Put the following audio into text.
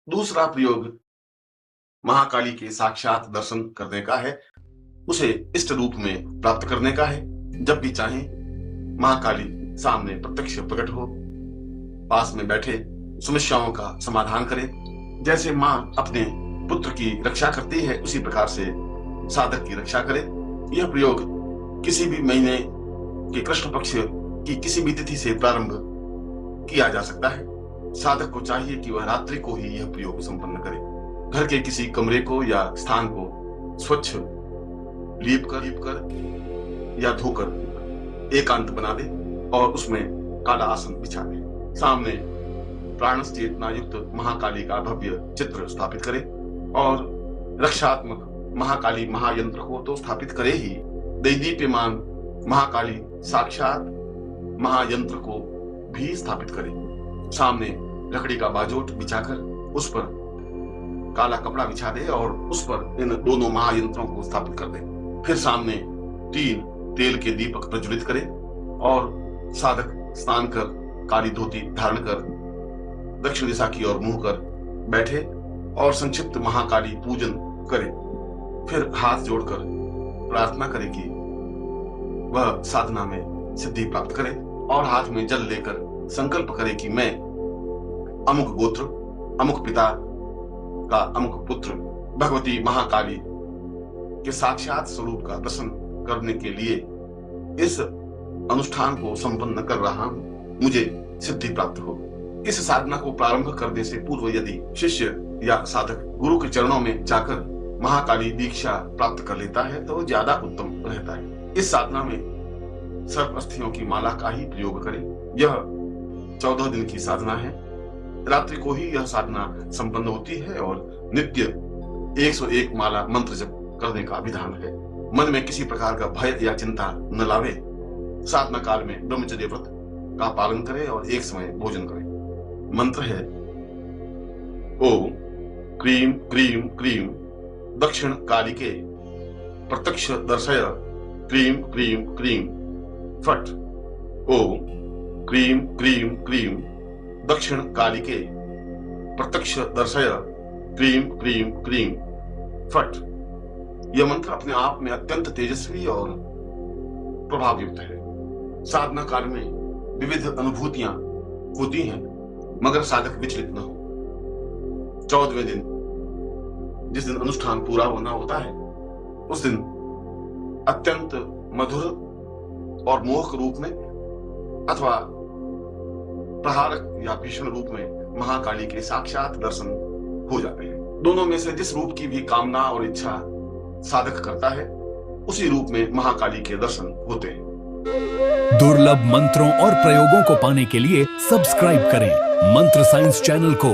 दूसरा प्रयोग महाकाली के साक्षात दर्शन करने का है, उसे इष्ट रूप में प्राप्त करने का है। जब भी चाहें महाकाली सामने प्रत्यक्ष प्रकट हो, पास में बैठे समस्याओं का समाधान करे। जैसे माँ अपने पुत्र की रक्षा करती है, उसी प्रकार से साधक की रक्षा करे। यह प्रयोग किसी भी महीने के कृष्ण पक्ष की किसी भी तिथि से प्रारंभ किया जा सकता है। साधक को चाहिए कि वह रात्रि को ही यह प्रयोग संपन्न करे। घर के किसी कमरे को या स्थान को स्वच्छ लीप कर या धोकर एकांत बना दे और उसमें काला आसन बिछा दे। सामने प्राण चेतना युक्त महाकाली का भव्य चित्र स्थापित करे और रक्षात्मक महाकाली महायंत्र को तो स्थापित करे ही, दैदीप्यमान महाकाली साक्षात महायंत्र को भी स्थापित करे। सामने लकड़ी का बाजोट बिछाकर उस पर काला कपड़ा बिछा दे और उस पर इन दोनों महायंत्रों को स्थापित कर दे। फिर सामने 3 तेल के दीपक प्रज्वलित करे और साधक स्नान कर काली धोती धारण कर दक्षिण दिशा की ओर मुंह कर बैठे और संक्षिप्त महाकाली पूजन करे। फिर हाथ जोड़कर प्रार्थना करे कि वह साधना में सिद्धि प्राप्त करे और हाथ में जल लेकर संकल्प करे कि मैं अमुक गोत्र, अमुक पिता का अमुक पुत्र भगवती महाकाली के साक्षात स्वरूप का दर्शन करने के लिए इस अनुष्ठान को संपन्न कर रहा हूं, मुझे सिद्धि प्राप्त हो। इस साधना को प्रारंभ करने से पूर्व यदि शिष्य या साधक गुरु के चरणों में जाकर महाकाली दीक्षा प्राप्त कर लेता है तो ज्यादा उत्तम रहता है। इस साधना में सर्प अस्थियों की माला का ही प्रयोग करें। यह 14 दिन की साधना है। रात्रि को ही यह साधना संपन्न होती है और नित्य 101 माला मंत्र जप करने का विधान है। मन में किसी प्रकार का भय या चिंता न लावे। साधना काल में ब्रह्मचर्य व्रत का पालन करें और एक समय भोजन करें। मंत्र है ओम क्रीम क्रीम क्रीम दक्षिण कालिके प्रत्यक्ष दर्शय क्रीम क्रीम क्रीम फट। ओम क्रीम क्रीम क्रीम दक्षिण कालिके प्रत्यक्ष दर्शय क्रीम क्रीम क्रीम फट। यह मंत्र अपने आप में अत्यंत तेजस्वी और प्रभावयुक्त है। साधना काल में विविध अनुभूतियां होती हैं, मगर साधक विचलित न हो। 14वें दिन जिस दिन अनुष्ठान पूरा होना होता है, उस दिन अत्यंत मधुर और मोहक रूप में अथवा प्रहारक या भीषण रूप में महाकाली के साक्षात दर्शन हो जाते हैं। दोनों में से जिस रूप की भी कामना और इच्छा साधक करता है, उसी रूप में महाकाली के दर्शन होते हैं। दुर्लभ मंत्रों और प्रयोगों को पाने के लिए सब्सक्राइब करें मंत्र साइंस चैनल को।